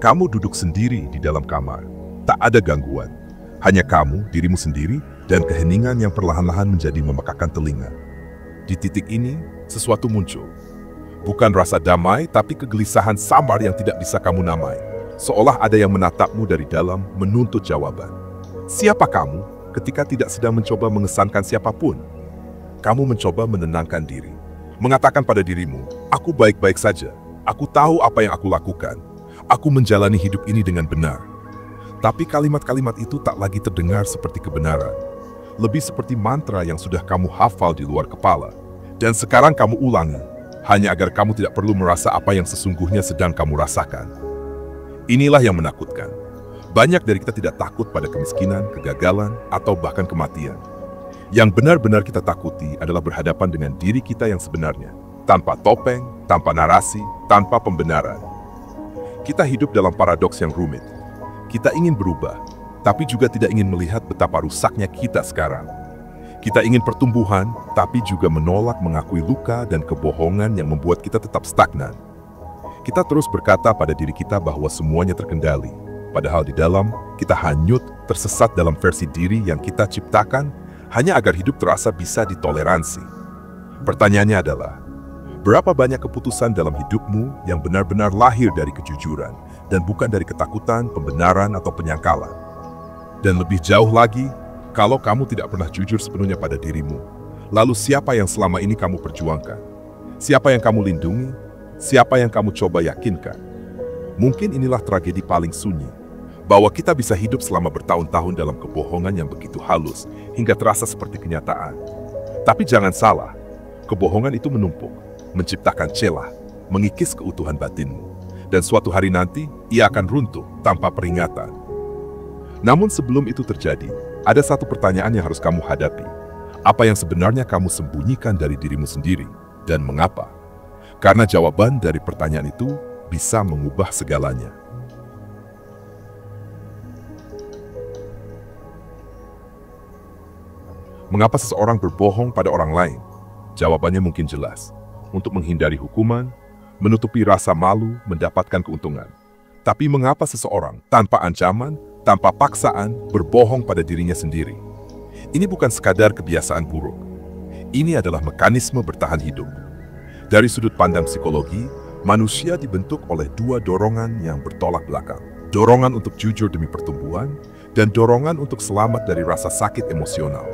Kamu duduk sendiri di dalam kamar. Tak ada gangguan. Hanya kamu, dirimu sendiri, dan keheningan yang perlahan-lahan menjadi memekakan telinga. Di titik ini, sesuatu muncul. Bukan rasa damai, tapi kegelisahan samar yang tidak bisa kamu namai. Seolah ada yang menatapmu dari dalam, menuntut jawaban. Siapa kamu ketika tidak sedang mencoba mengesankan siapapun? Kamu mencoba menenangkan diri. Mengatakan pada dirimu, aku baik-baik saja. Aku tahu apa yang aku lakukan. Aku menjalani hidup ini dengan benar. Tapi kalimat-kalimat itu tak lagi terdengar seperti kebenaran. Lebih seperti mantra yang sudah kamu hafal di luar kepala. Dan sekarang kamu ulangi, hanya agar kamu tidak perlu merasa apa yang sesungguhnya sedang kamu rasakan. Inilah yang menakutkan. Banyak dari kita tidak takut pada kemiskinan, kegagalan, atau bahkan kematian. Yang benar-benar kita takuti adalah berhadapan dengan diri kita yang sebenarnya. Tanpa topeng, tanpa narasi, tanpa pembenaran. Kita hidup dalam paradoks yang rumit. Kita ingin berubah, tapi juga tidak ingin melihat betapa rusaknya kita sekarang. Kita ingin pertumbuhan, tapi juga menolak mengakui luka dan kebohongan yang membuat kita tetap stagnan. Kita terus berkata pada diri kita bahwa semuanya terkendali. Padahal di dalam, kita hanyut, tersesat dalam versi diri yang kita ciptakan hanya agar hidup terasa bisa ditoleransi. Pertanyaannya adalah, berapa banyak keputusan dalam hidupmu yang benar-benar lahir dari kejujuran dan bukan dari ketakutan, pembenaran, atau penyangkalan? Dan lebih jauh lagi, kalau kamu tidak pernah jujur sepenuhnya pada dirimu, lalu siapa yang selama ini kamu perjuangkan? Siapa yang kamu lindungi? Siapa yang kamu coba yakinkan? Mungkin inilah tragedi paling sunyi, bahwa kita bisa hidup selama bertahun-tahun dalam kebohongan yang begitu halus, hingga terasa seperti kenyataan. Tapi jangan salah, kebohongan itu menumpuk, menciptakan celah, mengikis keutuhan batinmu. Dan suatu hari nanti, ia akan runtuh tanpa peringatan. Namun sebelum itu terjadi, ada satu pertanyaan yang harus kamu hadapi. Apa yang sebenarnya kamu sembunyikan dari dirimu sendiri, dan mengapa? Karena jawaban dari pertanyaan itu bisa mengubah segalanya. Mengapa seseorang berbohong pada orang lain? Jawabannya mungkin jelas. Untuk menghindari hukuman, menutupi rasa malu, mendapatkan keuntungan. Tapi mengapa seseorang tanpa ancaman, tanpa paksaan, berbohong pada dirinya sendiri? Ini bukan sekadar kebiasaan buruk. Ini adalah mekanisme bertahan hidup. Dari sudut pandang psikologi, manusia dibentuk oleh dua dorongan yang bertolak belakang. Dorongan untuk jujur demi pertumbuhan, dan dorongan untuk selamat dari rasa sakit emosional.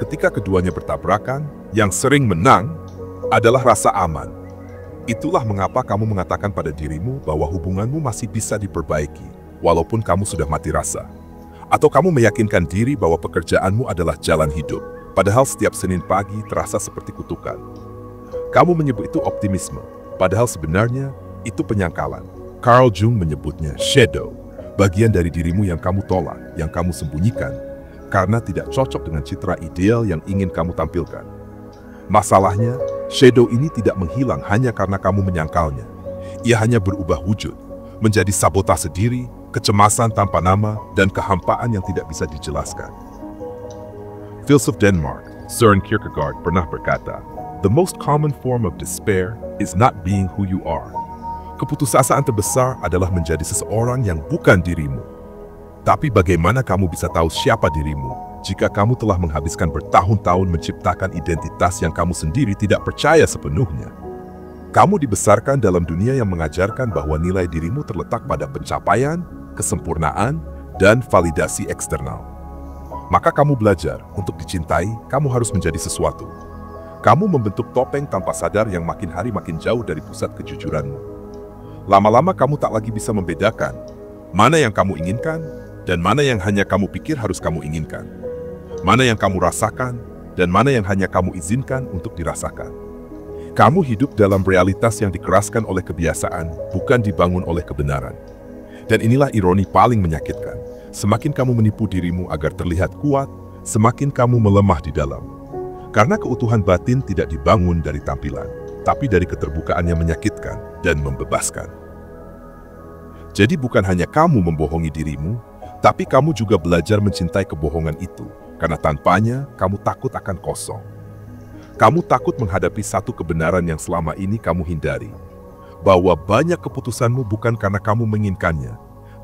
Ketika keduanya bertabrakan, yang sering menang adalah rasa aman. Itulah mengapa kamu mengatakan pada dirimu bahwa hubunganmu masih bisa diperbaiki, walaupun kamu sudah mati rasa. Atau kamu meyakinkan diri bahwa pekerjaanmu adalah jalan hidup, padahal setiap Senin pagi terasa seperti kutukan. Kamu menyebut itu optimisme, padahal sebenarnya itu penyangkalan. Carl Jung menyebutnya shadow, bagian dari dirimu yang kamu tolak, yang kamu sembunyikan, karena tidak cocok dengan citra ideal yang ingin kamu tampilkan. Masalahnya, shadow ini tidak menghilang hanya karena kamu menyangkalnya. Ia hanya berubah wujud, menjadi sabotase diri, kecemasan tanpa nama, dan kehampaan yang tidak bisa dijelaskan. Filsuf Denmark, Søren Kierkegaard pernah berkata, "The most common form of despair is not being who you are." Keputusasaan terbesar adalah menjadi seseorang yang bukan dirimu. Tapi bagaimana kamu bisa tahu siapa dirimu jika kamu telah menghabiskan bertahun-tahun menciptakan identitas yang kamu sendiri tidak percaya sepenuhnya? Kamu dibesarkan dalam dunia yang mengajarkan bahwa nilai dirimu terletak pada pencapaian, kesempurnaan, dan validasi eksternal. Maka kamu belajar untuk dicintai, kamu harus menjadi sesuatu. Kamu membentuk topeng tanpa sadar yang makin hari makin jauh dari pusat kejujuranmu. Lama-lama kamu tak lagi bisa membedakan mana yang kamu inginkan dan mana yang hanya kamu pikir harus kamu inginkan. Mana yang kamu rasakan dan mana yang hanya kamu izinkan untuk dirasakan. Kamu hidup dalam realitas yang dikeraskan oleh kebiasaan, bukan dibangun oleh kebenaran. Dan inilah ironi paling menyakitkan. Semakin kamu menipu dirimu agar terlihat kuat, semakin kamu melemah di dalam. Karena keutuhan batin tidak dibangun dari tampilan, tapi dari keterbukaan yang menyakitkan dan membebaskan. Jadi bukan hanya kamu membohongi dirimu, tapi kamu juga belajar mencintai kebohongan itu, karena tanpanya kamu takut akan kosong. Kamu takut menghadapi satu kebenaran yang selama ini kamu hindari, bahwa banyak keputusanmu bukan karena kamu menginginkannya,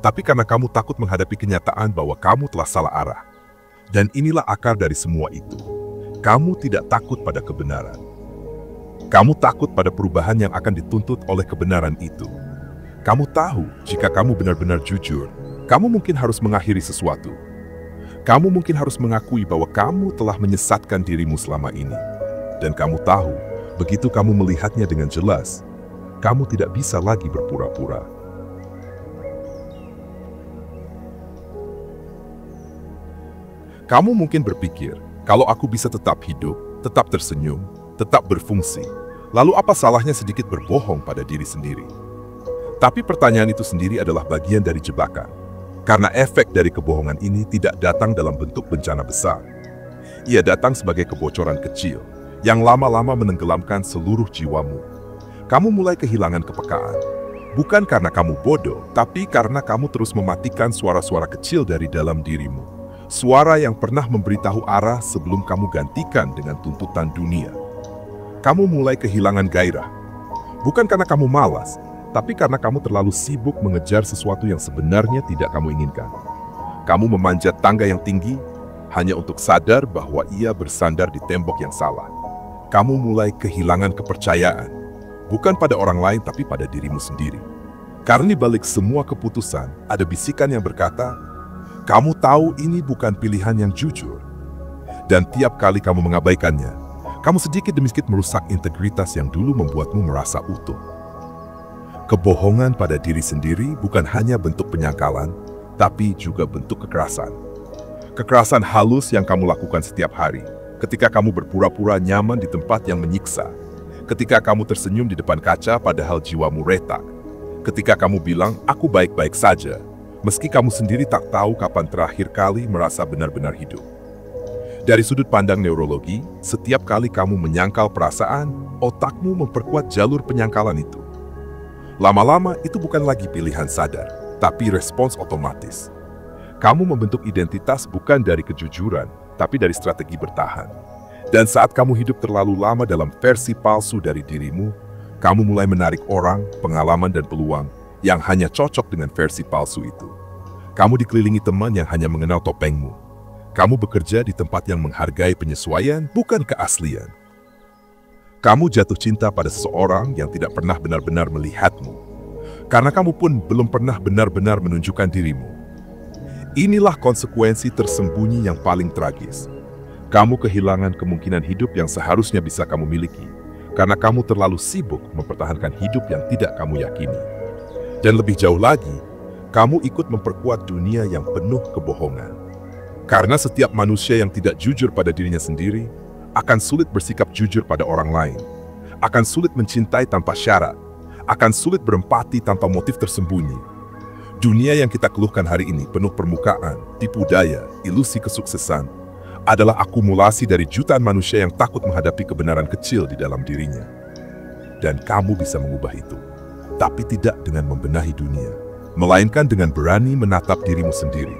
tapi karena kamu takut menghadapi kenyataan bahwa kamu telah salah arah. Dan inilah akar dari semua itu. Kamu tidak takut pada kebenaran. Kamu takut pada perubahan yang akan dituntut oleh kebenaran itu. Kamu tahu jika kamu benar-benar jujur, kamu mungkin harus mengakhiri sesuatu. Kamu mungkin harus mengakui bahwa kamu telah menyesatkan dirimu selama ini. Dan kamu tahu, begitu kamu melihatnya dengan jelas, kamu tidak bisa lagi berpura-pura. Kamu mungkin berpikir, kalau aku bisa tetap hidup, tetap tersenyum, tetap berfungsi, lalu apa salahnya sedikit berbohong pada diri sendiri? Tapi pertanyaan itu sendiri adalah bagian dari jebakan. Karena efek dari kebohongan ini tidak datang dalam bentuk bencana besar. Ia datang sebagai kebocoran kecil, yang lama-lama menenggelamkan seluruh jiwamu. Kamu mulai kehilangan kepekaan. Bukan karena kamu bodoh, tapi karena kamu terus mematikan suara-suara kecil dari dalam dirimu. Suara yang pernah memberitahu arah sebelum kamu gantikan dengan tuntutan dunia. Kamu mulai kehilangan gairah. Bukan karena kamu malas, tapi karena kamu terlalu sibuk mengejar sesuatu yang sebenarnya tidak kamu inginkan. Kamu memanjat tangga yang tinggi hanya untuk sadar bahwa ia bersandar di tembok yang salah. Kamu mulai kehilangan kepercayaan, bukan pada orang lain tapi pada dirimu sendiri. Karena di balik semua keputusan ada bisikan yang berkata, kamu tahu ini bukan pilihan yang jujur. Dan tiap kali kamu mengabaikannya, kamu sedikit demi sedikit merusak integritas yang dulu membuatmu merasa utuh. Kebohongan pada diri sendiri bukan hanya bentuk penyangkalan, tapi juga bentuk kekerasan. Kekerasan halus yang kamu lakukan setiap hari, ketika kamu berpura-pura nyaman di tempat yang menyiksa, ketika kamu tersenyum di depan kaca padahal jiwamu retak, ketika kamu bilang, aku baik-baik saja, meski kamu sendiri tak tahu kapan terakhir kali merasa benar-benar hidup. Dari sudut pandang neurologi, setiap kali kamu menyangkal perasaan, otakmu memperkuat jalur penyangkalan itu. Lama-lama itu bukan lagi pilihan sadar, tapi respons otomatis. Kamu membentuk identitas bukan dari kejujuran, tapi dari strategi bertahan. Dan saat kamu hidup terlalu lama dalam versi palsu dari dirimu, kamu mulai menarik orang, pengalaman, dan peluang yang hanya cocok dengan versi palsu itu. Kamu dikelilingi teman yang hanya mengenal topengmu. Kamu bekerja di tempat yang menghargai penyesuaian, bukan keaslian. Kamu jatuh cinta pada seseorang yang tidak pernah benar-benar melihatmu, karena kamu pun belum pernah benar-benar menunjukkan dirimu. Inilah konsekuensi tersembunyi yang paling tragis. Kamu kehilangan kemungkinan hidup yang seharusnya bisa kamu miliki, karena kamu terlalu sibuk mempertahankan hidup yang tidak kamu yakini. Dan lebih jauh lagi, kamu ikut memperkuat dunia yang penuh kebohongan. Karena setiap manusia yang tidak jujur pada dirinya sendiri, akan sulit bersikap jujur pada orang lain, akan sulit mencintai tanpa syarat, akan sulit berempati tanpa motif tersembunyi. Dunia yang kita keluhkan hari ini penuh permukaan, tipu daya, ilusi kesuksesan, adalah akumulasi dari jutaan manusia yang takut menghadapi kebenaran kecil di dalam dirinya. Dan kamu bisa mengubah itu, tapi tidak dengan membenahi dunia, melainkan dengan berani menatap dirimu sendiri,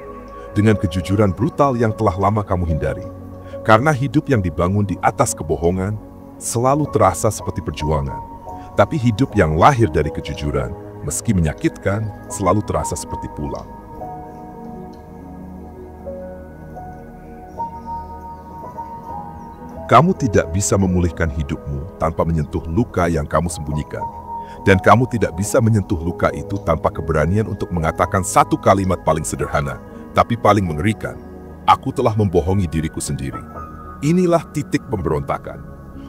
dengan kejujuran brutal yang telah lama kamu hindari. Karena hidup yang dibangun di atas kebohongan selalu terasa seperti perjuangan. Tapi hidup yang lahir dari kejujuran, meski menyakitkan, selalu terasa seperti pulang. Kamu tidak bisa memulihkan hidupmu tanpa menyentuh luka yang kamu sembunyikan. Dan kamu tidak bisa menyentuh luka itu tanpa keberanian untuk mengatakan satu kalimat paling sederhana, tapi paling mengerikan. Aku telah membohongi diriku sendiri. Inilah titik pemberontakan.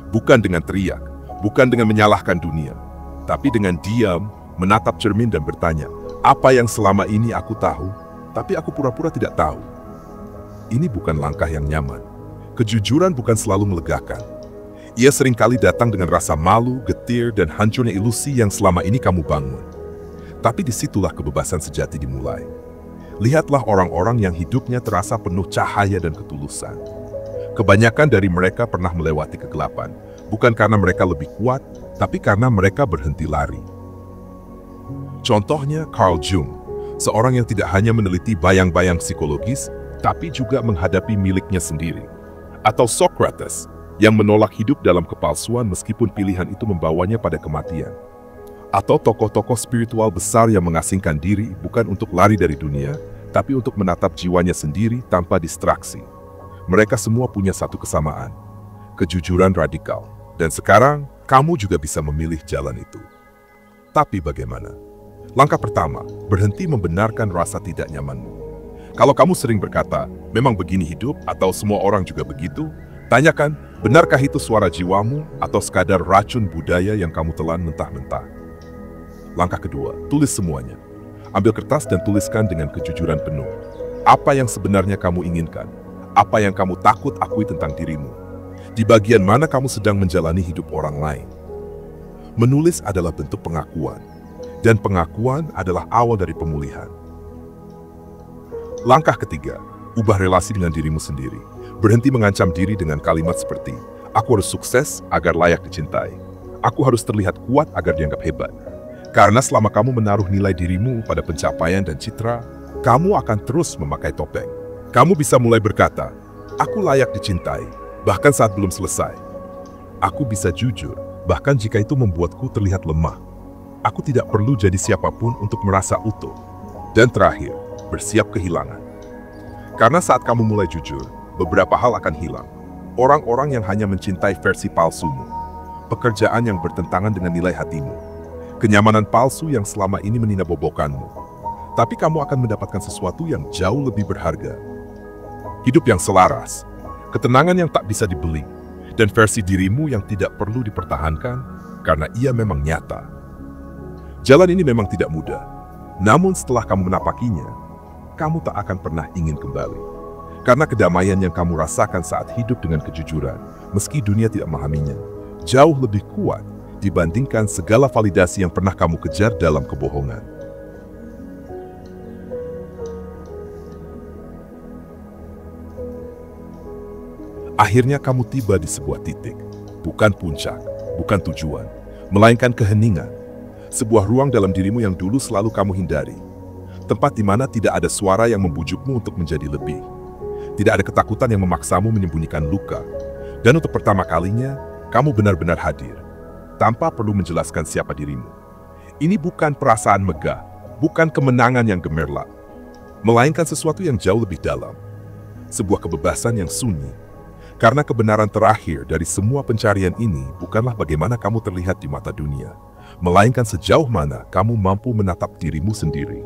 Bukan dengan teriak, bukan dengan menyalahkan dunia, tapi dengan diam, menatap cermin dan bertanya, apa yang selama ini aku tahu, tapi aku pura-pura tidak tahu. Ini bukan langkah yang nyaman. Kejujuran bukan selalu melegakan. Ia seringkali datang dengan rasa malu, getir, dan hancurnya ilusi yang selama ini kamu bangun. Tapi disitulah kebebasan sejati dimulai. Lihatlah orang-orang yang hidupnya terasa penuh cahaya dan ketulusan. Kebanyakan dari mereka pernah melewati kegelapan, bukan karena mereka lebih kuat, tapi karena mereka berhenti lari. Contohnya Carl Jung, seorang yang tidak hanya meneliti bayang-bayang psikologis, tapi juga menghadapi miliknya sendiri. Atau Socrates, yang menolak hidup dalam kepalsuan meskipun pilihan itu membawanya pada kematian. Atau tokoh-tokoh spiritual besar yang mengasingkan diri bukan untuk lari dari dunia, tapi untuk menatap jiwanya sendiri tanpa distraksi. Mereka semua punya satu kesamaan, kejujuran radikal. Dan sekarang, kamu juga bisa memilih jalan itu. Tapi bagaimana? Langkah pertama, berhenti membenarkan rasa tidak nyamanmu. Kalau kamu sering berkata, memang begini hidup atau semua orang juga begitu, tanyakan, benarkah itu suara jiwamu atau sekadar racun budaya yang kamu telan mentah-mentah? Langkah kedua, tulis semuanya. Ambil kertas dan tuliskan dengan kejujuran penuh. Apa yang sebenarnya kamu inginkan? Apa yang kamu takut akui tentang dirimu? Di bagian mana kamu sedang menjalani hidup orang lain? Menulis adalah bentuk pengakuan, dan pengakuan adalah awal dari pemulihan. Langkah ketiga, ubah relasi dengan dirimu sendiri. Berhenti mengancam diri dengan kalimat seperti, aku harus sukses agar layak dicintai. Aku harus terlihat kuat agar dianggap hebat. Karena selama kamu menaruh nilai dirimu pada pencapaian dan citra, kamu akan terus memakai topeng. Kamu bisa mulai berkata, aku layak dicintai, bahkan saat belum selesai. Aku bisa jujur, bahkan jika itu membuatku terlihat lemah. Aku tidak perlu jadi siapapun untuk merasa utuh. Dan terakhir, bersiap kehilangan. Karena saat kamu mulai jujur, beberapa hal akan hilang. Orang-orang yang hanya mencintai versi palsumu, pekerjaan yang bertentangan dengan nilai hatimu, kenyamanan palsu yang selama ini meninabobokanmu. Tapi kamu akan mendapatkan sesuatu yang jauh lebih berharga. Hidup yang selaras, ketenangan yang tak bisa dibeli, dan versi dirimu yang tidak perlu dipertahankan karena ia memang nyata. Jalan ini memang tidak mudah, namun setelah kamu menapakinya, kamu tak akan pernah ingin kembali. Karena kedamaian yang kamu rasakan saat hidup dengan kejujuran, meski dunia tidak memahaminya, jauh lebih kuat dibandingkan segala validasi yang pernah kamu kejar dalam kebohongan. Akhirnya kamu tiba di sebuah titik, bukan puncak, bukan tujuan, melainkan keheningan, sebuah ruang dalam dirimu yang dulu selalu kamu hindari, tempat di mana tidak ada suara yang membujukmu untuk menjadi lebih, tidak ada ketakutan yang memaksamu menyembunyikan luka, dan untuk pertama kalinya, kamu benar-benar hadir, tanpa perlu menjelaskan siapa dirimu. Ini bukan perasaan megah, bukan kemenangan yang gemerlap, melainkan sesuatu yang jauh lebih dalam. Sebuah kebebasan yang sunyi. Karena kebenaran terakhir dari semua pencarian ini bukanlah bagaimana kamu terlihat di mata dunia, melainkan sejauh mana kamu mampu menatap dirimu sendiri,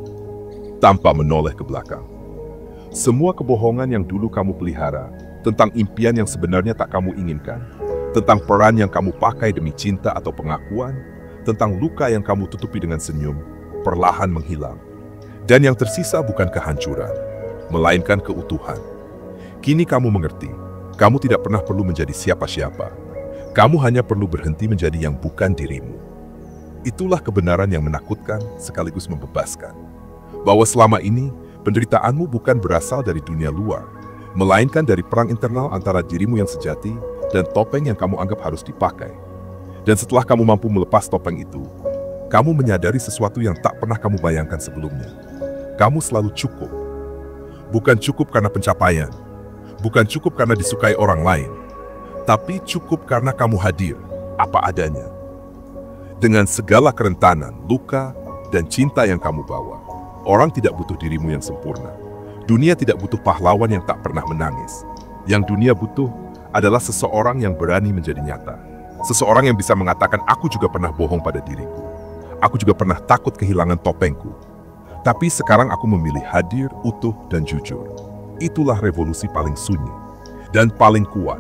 tanpa menoleh ke belakang. Semua kebohongan yang dulu kamu pelihara, tentang impian yang sebenarnya tak kamu inginkan, tentang peran yang kamu pakai demi cinta atau pengakuan, tentang luka yang kamu tutupi dengan senyum, perlahan menghilang. Dan yang tersisa bukan kehancuran, melainkan keutuhan. Kini kamu mengerti, kamu tidak pernah perlu menjadi siapa-siapa. Kamu hanya perlu berhenti menjadi yang bukan dirimu. Itulah kebenaran yang menakutkan sekaligus membebaskan. Bahwa selama ini, penderitaanmu bukan berasal dari dunia luar, melainkan dari perang internal antara dirimu yang sejati dan topeng yang kamu anggap harus dipakai. Dan setelah kamu mampu melepas topeng itu, kamu menyadari sesuatu yang tak pernah kamu bayangkan sebelumnya. Kamu selalu cukup. Bukan cukup karena pencapaian, bukan cukup karena disukai orang lain, tapi cukup karena kamu hadir, apa adanya. Dengan segala kerentanan, luka, dan cinta yang kamu bawa, orang tidak butuh dirimu yang sempurna. Dunia tidak butuh pahlawan yang tak pernah menangis. Yang dunia butuh adalah seseorang yang berani menjadi nyata. Seseorang yang bisa mengatakan, aku juga pernah bohong pada diriku. Aku juga pernah takut kehilangan topengku. Tapi sekarang aku memilih hadir, utuh, dan jujur. Itulah revolusi paling sunyi dan paling kuat.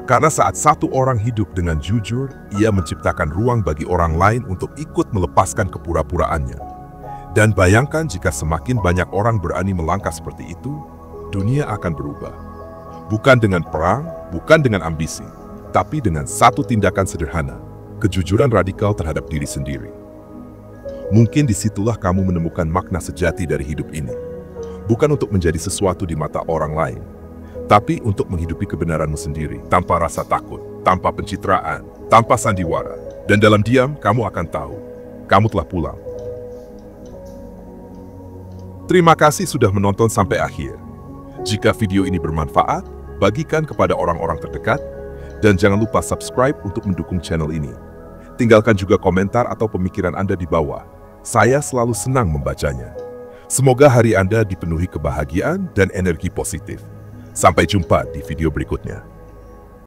Karena saat satu orang hidup dengan jujur, ia menciptakan ruang bagi orang lain untuk ikut melepaskan kepura-puraannya. Dan bayangkan jika semakin banyak orang berani melangkah seperti itu, dunia akan berubah. Bukan dengan perang, bukan dengan ambisi, tapi dengan satu tindakan sederhana, kejujuran radikal terhadap diri sendiri. Mungkin disitulah kamu menemukan makna sejati dari hidup ini. Bukan untuk menjadi sesuatu di mata orang lain, tapi untuk menghidupi kebenaranmu sendiri, tanpa rasa takut, tanpa pencitraan, tanpa sandiwara. Dan dalam diam, kamu akan tahu, kamu telah pulang. Terima kasih sudah menonton sampai akhir. Jika video ini bermanfaat, bagikan kepada orang-orang terdekat, dan jangan lupa subscribe untuk mendukung channel ini. Tinggalkan juga komentar atau pemikiran Anda di bawah. Saya selalu senang membacanya. Semoga hari Anda dipenuhi kebahagiaan dan energi positif. Sampai jumpa di video berikutnya.